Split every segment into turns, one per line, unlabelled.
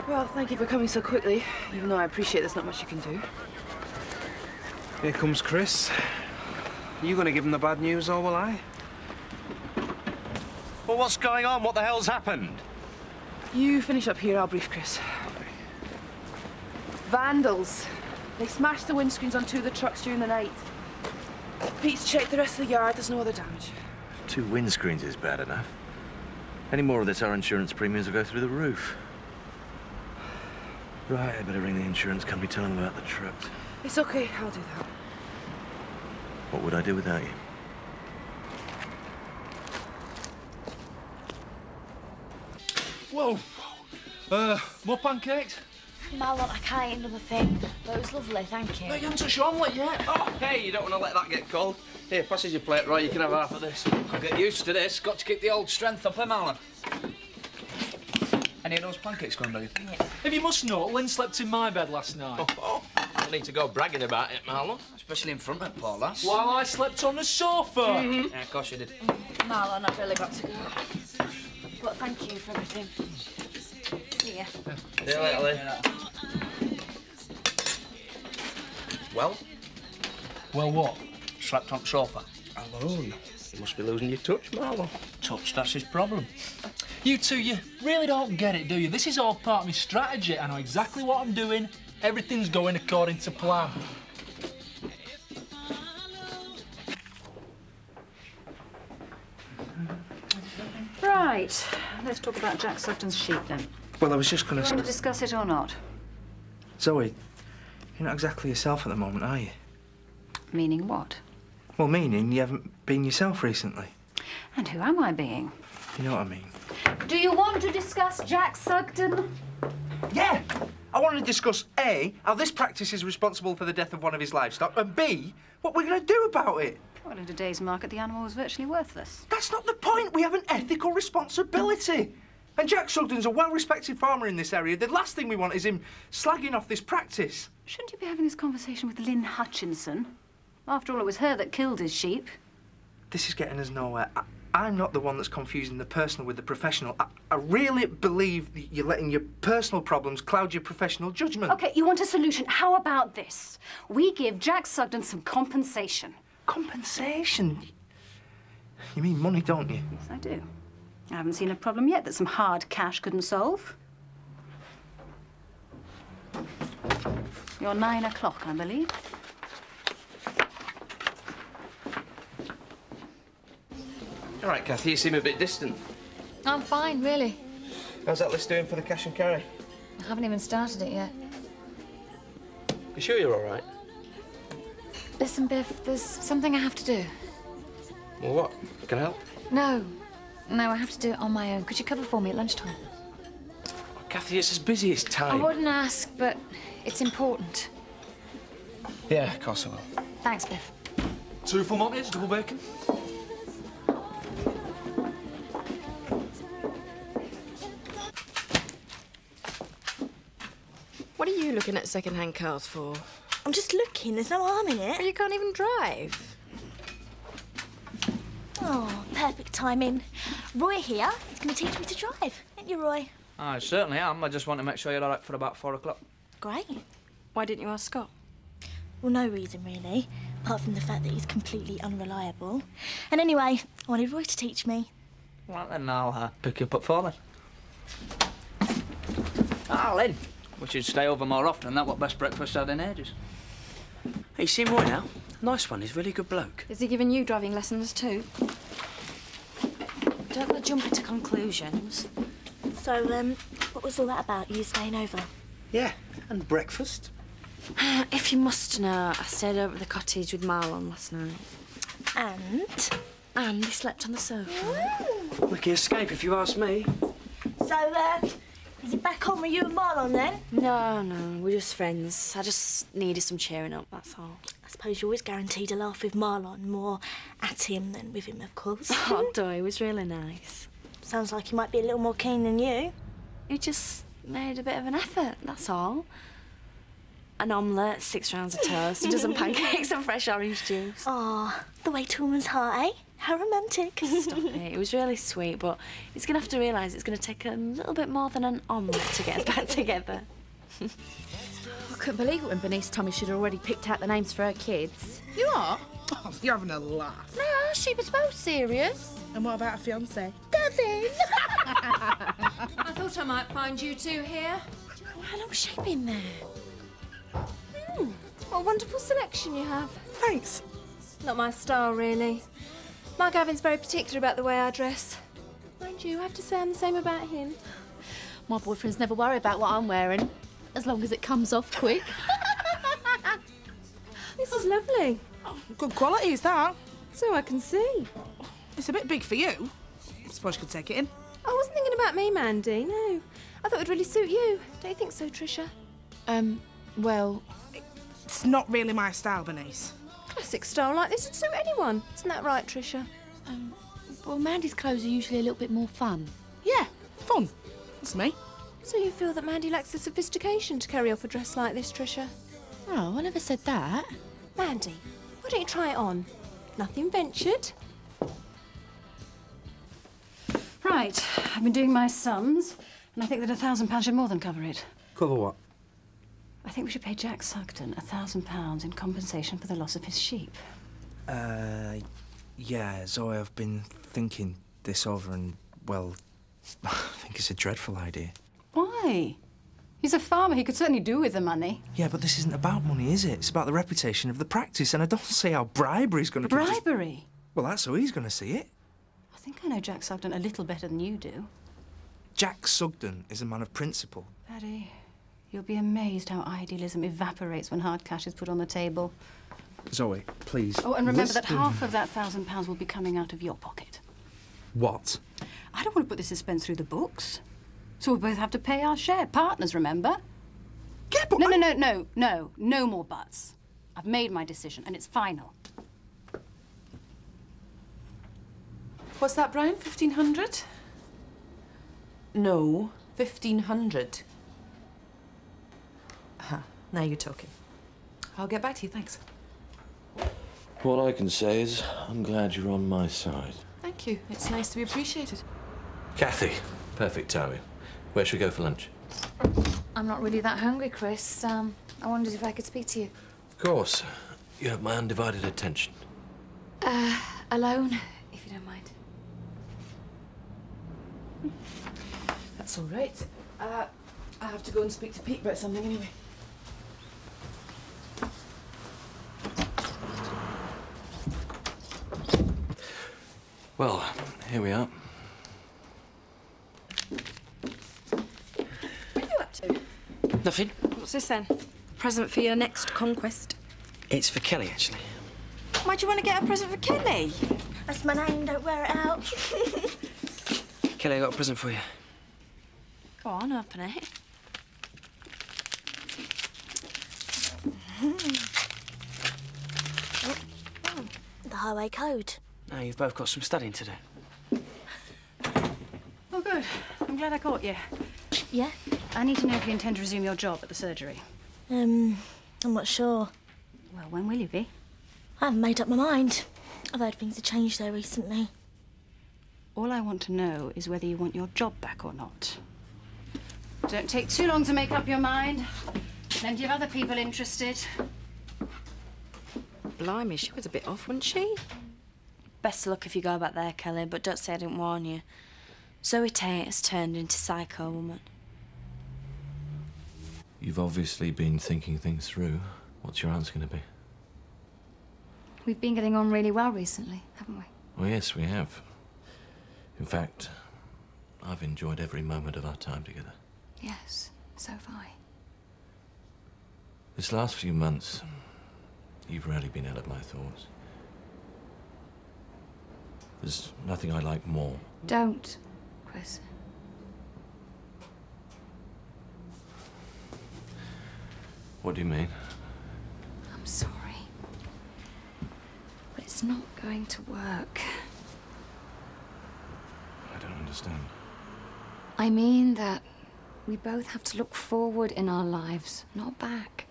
Well, thank you for coming so quickly, even though I appreciate there's not much you can do.
Here comes Chris. Are you going to give him the bad news, or will I?
Well, what's going on? What the hell's happened?
You finish up here, I'll brief Chris. Vandals. They smashed the windscreens on 2 of the trucks during the night. Pete's checked the rest of the yard, there's no other damage.
2 windscreens is bad enough. Any more of this, our insurance premiums will go through the roof. Right, I better ring the insurance company, tell them about the trucks.
It's okay, I'll do that.
What would I do without you?
Whoa. More pancakes?
Marlon, I can't eat another thing, but it was lovely, thank you.
No, you haven't touched your omelette yet.
Oh, hey, you don't want to let that get cold. Here, pass us your plate, Roy. You can have half of this. I'll get used to this. Got to keep the old strength up, eh, Marlon? Any of those pancakes going, Billy?
Yeah.
If you must know, Lynn slept in my bed last night.
I need to go bragging about it, Marlon. Especially in front of Paul, lass.
While I slept on the sofa.
Yeah, of course you did.
Marlon, I've really got to go. But thank you for everything. See ya.
See you later, Lee. Well?
Well, what?
Slept on the sofa.
Alone. You must be losing your touch, Marlon.
Touch, that's his problem.
You two, you really don't get it, do you? This is all part of my strategy. I know exactly what I'm doing. Everything's going according to plan.
Right. Let's talk about Jack Sugden's sheep, then.
Well, I was just going
You
to...
want to discuss it or not?
Zoe, you're not exactly yourself at the moment, are you?
Meaning what?
Well, meaning you haven't been yourself recently.
And who am I being?
You know what I mean?
Do you want to discuss Jack Sugden?
Yeah! I want to discuss, A, how this practice is responsible for the death of one of his livestock, and B, what we're going to do about it.
Well, in today's market, the animal was virtually worthless.
That's not the point. We have an ethical responsibility. And Jack Sugden's a well-respected farmer in this area. The last thing we want is him slagging off this practice.
Shouldn't you be having this conversation with Lynn Hutchinson? After all, it was her that killed his sheep.
This is getting us nowhere. I'm not the one that's confusing the personal with the professional. I really believe that you're letting your personal problems cloud your professional judgment.
OK, you want a solution. How about this? We give Jack Sugden some compensation.
Compensation? You mean money, don't you?
Yes, I do. I haven't seen a problem yet that some hard cash couldn't solve. You're 9 o'clock, I believe.
All right, Kathy, you seem a bit distant.
I'm fine, really.
How's that list doing for the cash and carry?
I haven't even started it yet.
You sure you're all right?
Listen, Biff, there's something I have to do.
Well, what? Can I help?
No, I have to do it on my own. Could you cover for me at lunchtime?
Oh, Kathy, it's as busy as
I
time.
wouldn't ask, but it's important.
Yeah, of course I will.
Thanks, Biff.
2 full Monties, double bacon.
What are you looking at second-hand cars for?
I'm just looking, there's no harm in it.
You can't even drive.
Oh, perfect timing. Roy here is going to teach me to drive, ain't you, Roy?
I certainly am. I just want to make sure you're all right for about 4 o'clock.
Great.
Why didn't you ask Scott?
Well, no reason, really, apart from the fact that he's completely unreliable. And anyway, I wanted Roy to teach me.
Right, then I'll pick you up at 4 then. Ah, Lynn. We should stay over more often. That was best breakfast I've had in ages.
Hey, you seen Roy now? Nice one. He's a really good bloke.
Is he giving you driving lessons too?
Don't let jump into conclusions. So, what was all that about, you staying over?
Yeah, and breakfast.
If you must know, I stayed over at the cottage with Marlon last night.
And
he slept on the sofa.
Lucky escape, if you ask me.
So, is he back on with you and Marlon then?
No, we're just friends. I just needed some cheering up, that's all.
I suppose you're always guaranteed a laugh with Marlon, more at him than with him, of course.
Oh, no, he was really nice.
Sounds like he might be a little more keen than you.
He just made a bit of an effort, that's all. An omelette, 6 rounds of toast, a dozen pancakes and fresh orange juice.
Ah, the way to a woman's heart, eh? How romantic.
Stop it. It was really sweet, but he's going to have to realise it's going to take a little bit more than an omelette to get us back together.
I couldn't believe it when Bernice told me she'd already picked out the names for her kids.
You are? Oh, you're having a laugh.
No, she was both serious.
And what about a fiancé?
Devin!
I thought I might find you two here.
Oh, how long's she been there?
What a wonderful selection you have.
Thanks.
Not my style, really. My Gavin's very particular about the way I dress. Mind you, I have to say I'm the same about him.
My boyfriends never worry about what I'm wearing, as long as it comes off quick.
This is lovely.
Oh, good quality, is that?
So I can see.
It's a bit big for you. I suppose you could take it in.
I wasn't thinking about me, Mandy, no. I thought it would really suit you. Don't you think so, Tricia?
Well...
It's not really my style, Bernice.
Classic style like this would suit anyone. Isn't that right, Tricia?
Well, Mandy's clothes are usually a little bit more fun.
Yeah, fun. That's me.
So you feel that Mandy lacks the sophistication to carry off a dress like this, Tricia?
Oh, I never said that.
Mandy, why don't you try it on? Nothing ventured.
Right, I've been doing my sums, and I think that £1,000 should more than cover it.
Cover what?
I think we should pay Jack Sugden £1,000 in compensation for the loss of his sheep.
Yeah, Zoe, I've been thinking this over and, well, I think it's a dreadful idea.
Why? He's a farmer. He could certainly do with the money.
Yeah, but this isn't about money, is it? It's about the reputation of the practice, and I don't see how bribery's going to...
Bribery?
Well, that's how he's going to see it.
I think I know Jack Sugden a little better than you do.
Jack Sugden is a man of principle.
Paddy, you'll be amazed how idealism evaporates when hard cash is put on the table.
Zoe, please.
Oh, and remember that
listen.
half of that £1,000 will be coming out of your pocket.
What?
I don't want to put this expense through the books. So we'll both have to pay our share. Partners, remember?
Yeah, but
No more buts. I've made my decision, and it's final.
What's that, Brian? 1,500?
No, 1,500. Now you're talking.
I'll get back to you, thanks.
All I can say is I'm glad you're on my side.
Thank you. It's nice to be appreciated.
Kathy, perfect timing. Where should we go for lunch?
I'm not really that hungry, Chris. I wondered if I could speak to you.
Of course. You have my undivided attention.
Alone, if you don't mind.
That's all right. I have to go and speak to Pete about something anyway.
Well, here we are.
What are you up to?
Nothing.
What's this then? Present for your next conquest?
It's for Kelly, actually.
Why do you want to get a present for Kelly?
That's my name, don't wear it out.
Kelly, I got a present for you.
Go on, open it.
The highway code.
Now you've both got some studying to do.
Oh, good. I'm glad I caught you.
Yeah?
I need to know if you intend to resume your job at the surgery.
I'm not sure.
Well, when will you be?
I haven't made up my mind. I've heard things have changed there recently.
All I want to know is whether you want your job back or not. Don't take too long to make up your mind. Plenty of other people interested.
Blimey, she was a bit off, wasn't she?
Best of luck if you go back there, Kelly, but don't say I didn't warn you. Zoe Tate has turned into Psycho Woman.
You've obviously been thinking things through. What's your answer going to be?
We've been getting on really well recently, haven't we?
Well, yes, we have. In fact, I've enjoyed every moment of our time together.
Yes, so have I.
This last few months, you've really been out of my thoughts. There's nothing I like more.
Don't, Chris.
What do you mean?
I'm sorry. But it's not going to work.
I don't understand.
I mean that we both have to look forward in our lives, not back.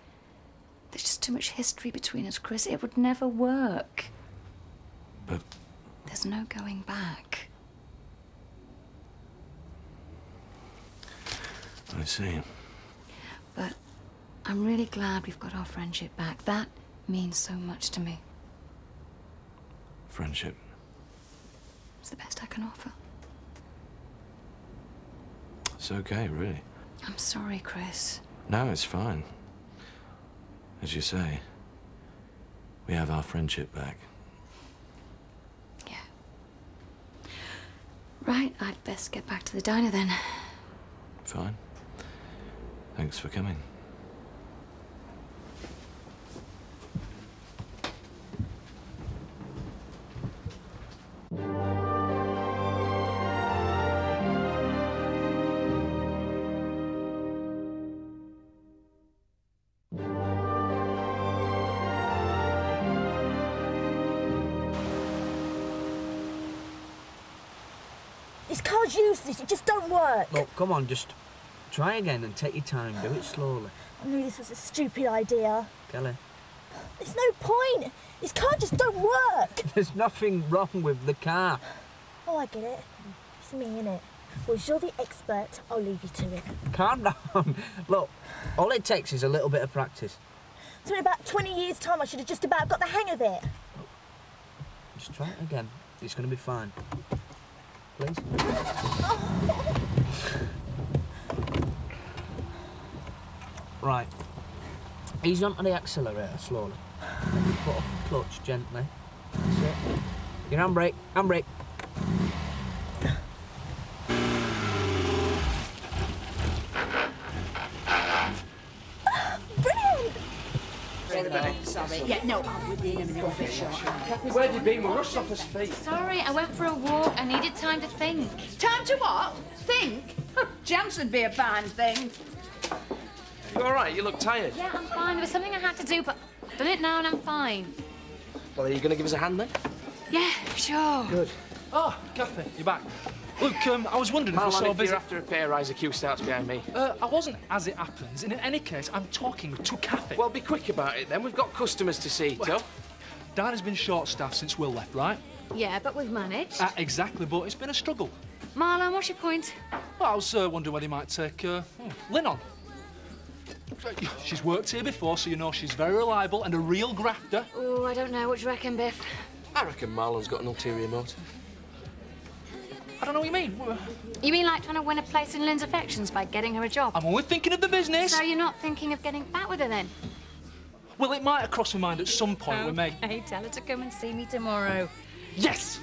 There's just too much history between us, Chris. It would never work.
But
There's no going back.
I see.
But I'm really glad we've got our friendship back. That means so much to me.
Friendship.
It's the best I can offer.
It's okay, really.
I'm sorry, Chris.
No, it's fine. As you say, we have our friendship back.
Right, I'd best get back to the diner then.
Fine. Thanks for coming.
This card's useless, it just don't work.
Look, come on, just try again and take your time. Do it slowly.
I knew this was a stupid idea.
Kelly.
There's no point. This card just don't work.
There's nothing wrong with the car.
Oh, I get it. It's me, innit? Well, as you're the expert, I'll leave you to it.
Calm down. Look, all it takes is a little bit of practice.
So in about 20 years' time, I should have just about got the hang of it.
Just try it again. It's going to be fine. Please. Right. Ease onto the accelerator slowly. Take your foot off the clutch gently. That's it. Your handbrake. Handbrake.
Sorry. Yeah, no, I'm with you in a minute.
Where have you been? We're rushed off his feet.
Sorry, I went for a walk. I needed time to think.
Time to what? Think? Jams would be a fine thing.
You all right? You look tired.
Yeah, I'm fine. There was something I had to do, but I've done it now and I'm fine.
Well, are you going to give us a hand then?
Yeah, sure.
Good.
Oh, Kathy, you're back. Look, I was wondering if you saw
if you're after a pay rise, a queue starts behind me.
I wasn't, as it happens, and in any case, I'm talking to Kathy.
Well, be quick about it then. We've got customers to see to.
Dana's been short-staffed since Will left, right?
Yeah, but we've managed.
Exactly, but it's been a struggle.
Marlon, what's your point?
Well, I was wondering whether you might take Lynn on. She's worked here before, so you know she's very reliable and a real grafter.
Oh, I don't know. What do you reckon, Biff?
I reckon Marlon's got an ulterior motive.
I don't know what you mean.
You mean like trying to win a place in Lynn's affections by getting her a job?
I'm only thinking of the business.
So you're not thinking of getting back with her then?
Well, it might have crossed my mind at some point with me.
Hey, tell her to come and see me tomorrow.
Yes!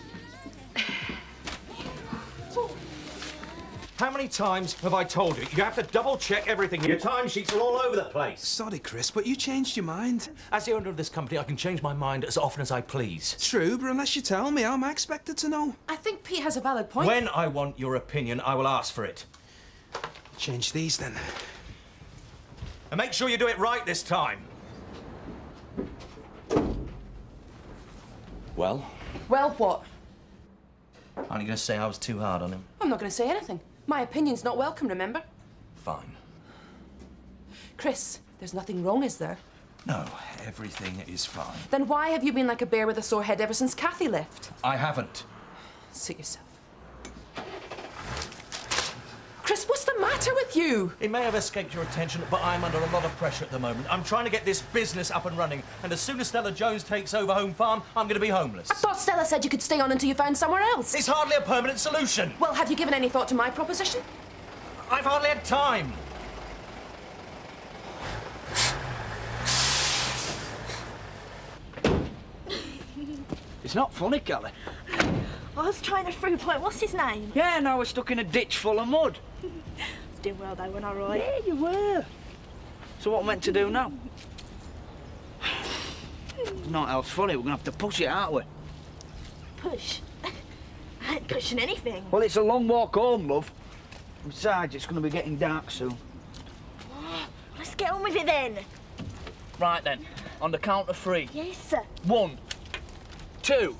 How many times have I told you? You have to double-check everything. Your timesheets are all over the place.
Sorry, Chris, but you changed your mind.
As the owner of this company, I can change my mind as often as I please.
True, but unless you tell me, how am I expected to know?
I think Pete has a valid point.
When I want your opinion, I will ask for it.
Change these, then.
And make sure you do it right this time. Well?
Well, what?
Aren't you going to say I was too hard on him?
I'm not going to say anything. My opinion's not welcome, remember?
Fine.
Chris, there's nothing wrong, is there?
No, everything is fine.
Then why have you been like a bear with a sore head ever since Kathy left?
I haven't.
Suit yourself. Chris, what's the matter with you?
It may have escaped your attention, but I'm under a lot of pressure at the moment. I'm trying to get this business up and running, and as soon as Stella Jones takes over Home Farm, I'm going to be homeless.
I thought Stella said you could stay on until you found somewhere else.
It's hardly a permanent solution.
Well, have you given any thought to my proposition?
I've hardly had time.
It's not funny, Kelly.
I was trying a through point. What's his name?
Yeah, now we're stuck in a ditch full of mud.
I was doing well, though, when I write.
Yeah, you were. So what am I meant to do now? There's not else funny. We're going to have to push it, aren't we?
Push? I ain't pushing anything.
Well, it's a long walk home, love. Besides, it's going to be getting dark soon.
Let's get on with it, then.
Right, then. On the count of 3.
Yes, sir.
1, 2,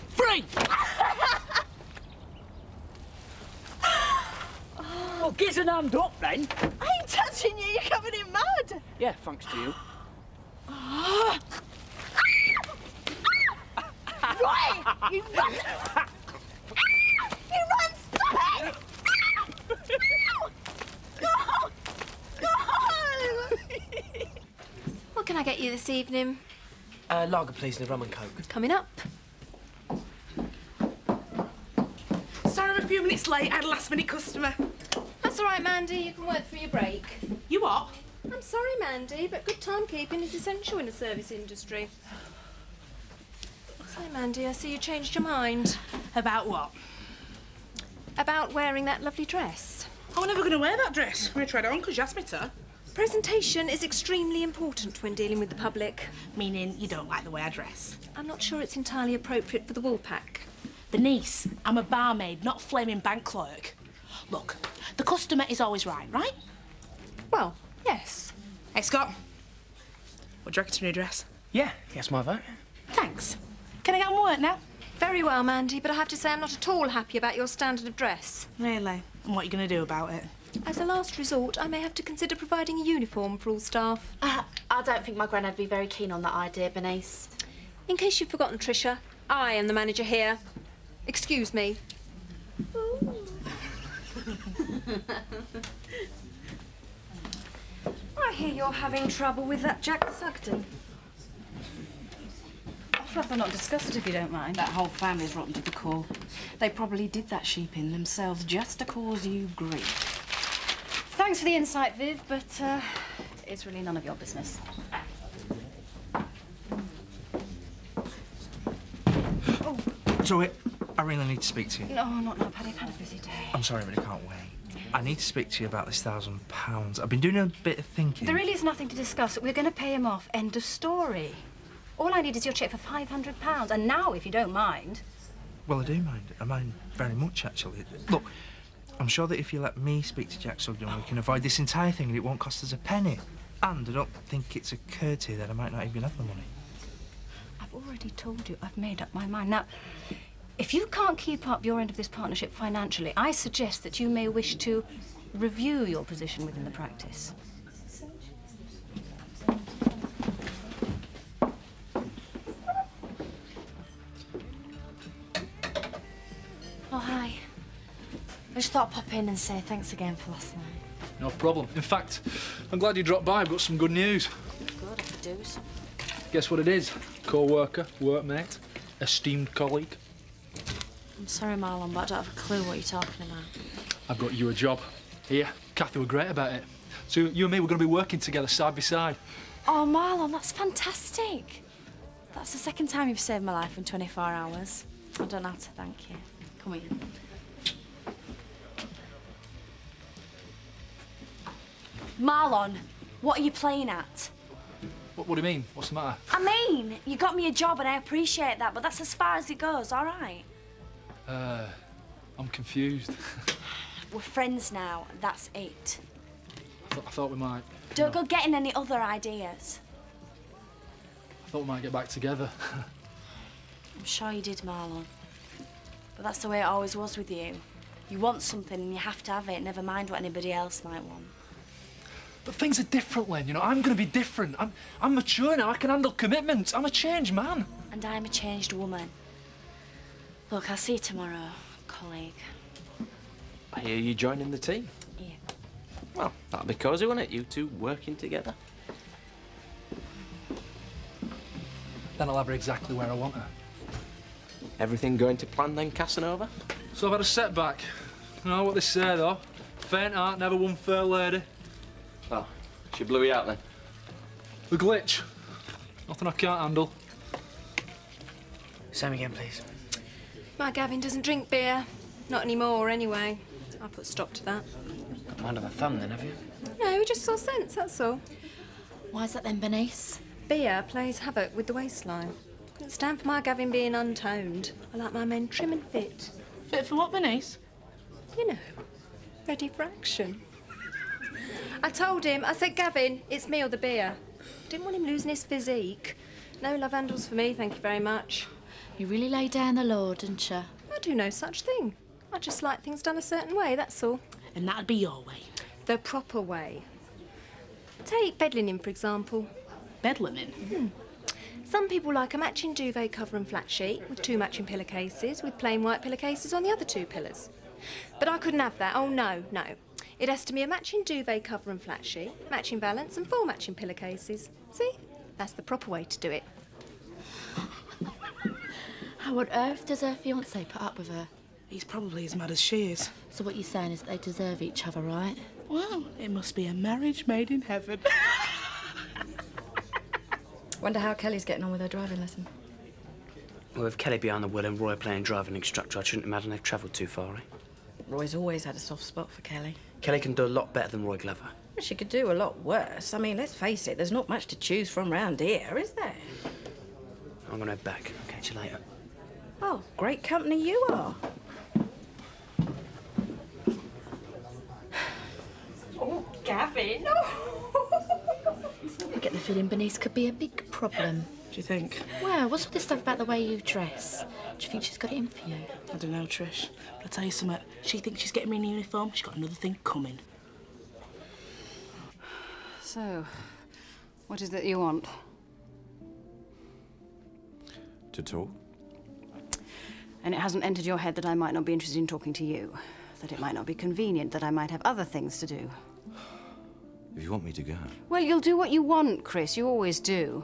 3! Well, get an hand up, then.
I ain't touching you. You're covered in mud.
Yeah, thanks to you.
Right! You run! You run! Stop it! No! No!
What can I get you this evening?
Lager, please, and a rum and coke.
Coming up.
Sorry I'm a few minutes late. I had a last-minute customer.
That's all right, Mandy. You can work through your break.
You what?
I'm sorry, Mandy, but good timekeeping is essential in the service industry. So, Mandy, I see you changed your mind.
About what?
About wearing that lovely dress.
I'm never going to wear that dress. I'm going to try it on because you asked me to.
Presentation is extremely important when dealing with the public.
Meaning you don't like the way I dress.
I'm not sure it's entirely appropriate for the Woolpack.
Bernice, I'm a barmaid, not a flaming bank clerk. Look, the customer is always right?
Well, yes.
Hey, Scott. What do you reckon to my new dress?
Yeah, that's my vote.
Thanks. Can I get on work now?
Very well, Mandy, but I have to say I'm not at all happy about your standard of dress.
Really? And what are you going to do about it?
As a last resort, I may have to consider providing a uniform for all staff.
I don't think my granddad would be very keen on that idea, Bernice.
In case you've forgotten, Tricia, I am the manager here. Excuse me. I hear you're having trouble with that Jack Sugden.
I'd rather not discuss it if you don't mind. That whole family's rotten to the core. They probably did that sheep-in themselves just to cause you grief. Thanks for the insight, Viv, but it's really none of your business.
Zoe, I really need to speak to you.
No, not now, Paddy. I've had a busy day.
I'm sorry, but I can't wait. I need to speak to you about this £1,000. I've been doing a bit of thinking.
There really is nothing to discuss. We're going to pay him off. End of story. All I need is your cheque for £500. And now, if you don't mind...
Well, I do mind. I mind very much, actually. Look, I'm sure that if you let me speak to Jack Sugden, we can avoid this entire thing and it won't cost us a penny. And I don't think it's occurred to you that I might not even have the money.
I've already told you I've made up my mind. Now, if you can't keep up your end of this partnership financially, I suggest that you may wish to review your position within the practice.
Oh, hi. I just thought I'd pop in and say thanks again for last night.
No problem. In fact, I'm glad you dropped by. I've got some good news.
Good, I could do some.
Guess what it is? Co-worker, workmate, esteemed colleague.
I'm sorry, Marlon, but I don't have a clue what you're talking about.
I've got you a job. Here, Kathy were great about it. So you and me, we're going to be working together side by side.
Oh, Marlon, that's fantastic. That's the second time you've saved my life in 24 hours. I don't know how to thank you. Come here. Marlon, what are you playing at?
What do you mean? What's the matter?
I mean, you got me a job and I appreciate that, but that's as far as it goes, all right?
I'm confused.
We're friends now, that's it.
I thought we might...
Don't go getting any other ideas.
I thought we might get back together.
I'm sure you did, Marlon. But that's the way it always was with you. You want something and you have to have it, never mind what anybody else might want.
But things are different, Len, you know. I'm going to be different. I'm mature now. I can handle commitments. I'm a changed man.
And I'm a changed woman. Look, I'll see you tomorrow, colleague.
I hear you joining the team.
Yeah.
Well, that'll be cosy, won't it? You two working together.
Then I'll have her exactly where I want her.
Everything going to plan then, Casanova?
So I've had a setback. You know what they say, though? Faint heart never won fair lady.
Oh, she blew you out then?
The glitch. Nothing I can't handle.
Same again, please.
My Gavin doesn't drink beer. Not anymore, anyway. I put stop to that.
Got him under the thumb then, have you?
No, we just saw sense, that's all.
Why's that then, Bernice?
Beer plays havoc with the waistline. Couldn't stand for my Gavin being untoned. I like my men trim and fit.
Fit for what, Bernice?
You know, ready for action. I told him, I said, Gavin, it's me or the beer. Didn't want him losing his physique. No love handles for me, thank you very much.
You really laid down the law, didn't you?
I do no such thing. I just like things done a certain way, that's all.
And that'd be your way.
The proper way. Take bed linen, for example.
Bed linen?
Some people like a matching duvet cover and flat sheet with 2 matching pillowcases with plain white pillowcases on the other 2 pillows. But I couldn't have that. Oh, no, no. It has to be a matching duvet cover and flat sheet, matching valance and 4 matching pillowcases. See? That's the proper way to do it.
How on earth does her fiancé put up with her?
He's probably as mad as she is.
So what you're saying is that they deserve each other, right?
Well, it must be a marriage made in heaven.
Wonder how Kelly's getting on with her driving lesson.
Well, with Kelly behind the wheel and Roy playing driving instructor, I shouldn't imagine they've travelled too far, eh?
Roy's always had a soft spot for Kelly.
Kelly can do a lot better than Roy Glover.
Well, she could do a lot worse. I mean, let's face it, there's not much to choose from round here, is there?
I'm gonna head back. I'll catch you later.
Oh, great company you are.
Oh, Gavin! I get the feeling Bernice could be a big problem.
Do you think?
Well, what's all this stuff about the way you dress? Do you think she's got it in for you?
I don't know, Trish. But I'll tell you something. She thinks she's getting me in uniform. She's got another thing coming.
So, what is it you want?
To talk?
And it hasn't entered your head that I might not be interested in talking to you? That it might not be convenient, that I might have other things to do?
If you want me to go.
Well, you'll do what you want, Chris. You always do.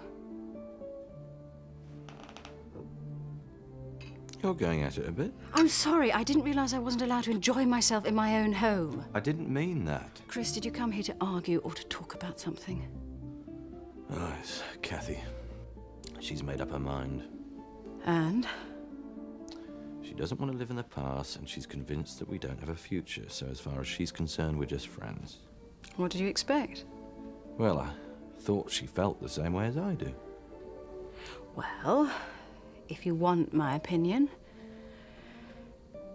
You're going at it a bit.
I'm sorry. I didn't realise I wasn't allowed to enjoy myself in my own home.
I didn't mean that.
Chris, did you come here to argue or to talk about something?
Oh, it's Kathy. She's made up her mind.
And?
She doesn't want to live in the past, and she's convinced that we don't have a future, so as far as she's concerned, we're just friends.
What did you expect?
Well, I thought she felt the same way as I do.
Well, if you want my opinion,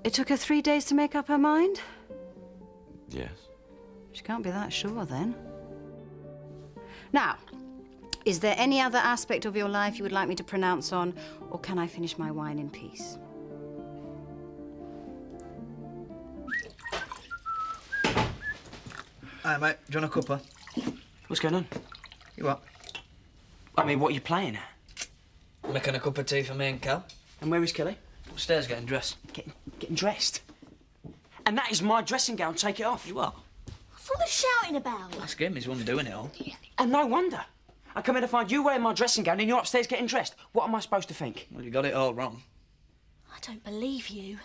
it took her 3 days to make up her mind?
Yes.
She can't be that sure, then. Now, is there any other aspect of your life you would like me to pronounce on, or can I finish my wine in peace?
Hi, mate. Do you want a cuppa?
What's going on?
You what?
I mean, what are you playing at?
Making a cup of tea for me and Cal.
And where is Kelly?
Upstairs getting dressed.
Getting dressed? And that is my dressing gown. Take it off.
You are?
What's all the shouting about?
Ask him. He's the one doing it all.
And no wonder. I come in to find you wearing my dressing gown and you're upstairs getting dressed. What am I supposed to think?
Well, you got it all wrong.
I don't believe you.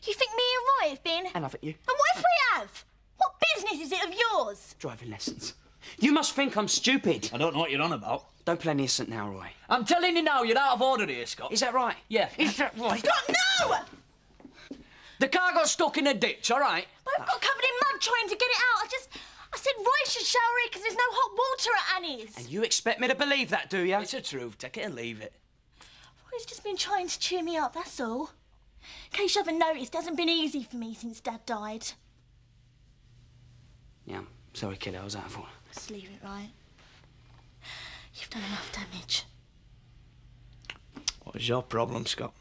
You think me and Roy have been...
And haven't you?
And what if we have? What business is it of yours?
Driving lessons. You must think I'm stupid.
I don't know what you're on about.
Don't play innocent now, Roy.
I'm telling you now, you're out of order here, Scott.
Is that right?
Yeah.
Is that right?
Scott, no!
The car got stuck in a ditch, all right?
I've got covered in mud trying to get it out. I said Roy should shower here because there's no hot water at Annie's.
And you expect me to believe that, do you?
It's the truth. Take it and leave it.
Roy's just been trying to cheer me up, that's all. In case you haven't noticed, it hasn't been easy for me since Dad died.
Yeah, I'm sorry, kid. I was out of order.
Just leave it, right? You've done enough damage.
What is your problem, Scott?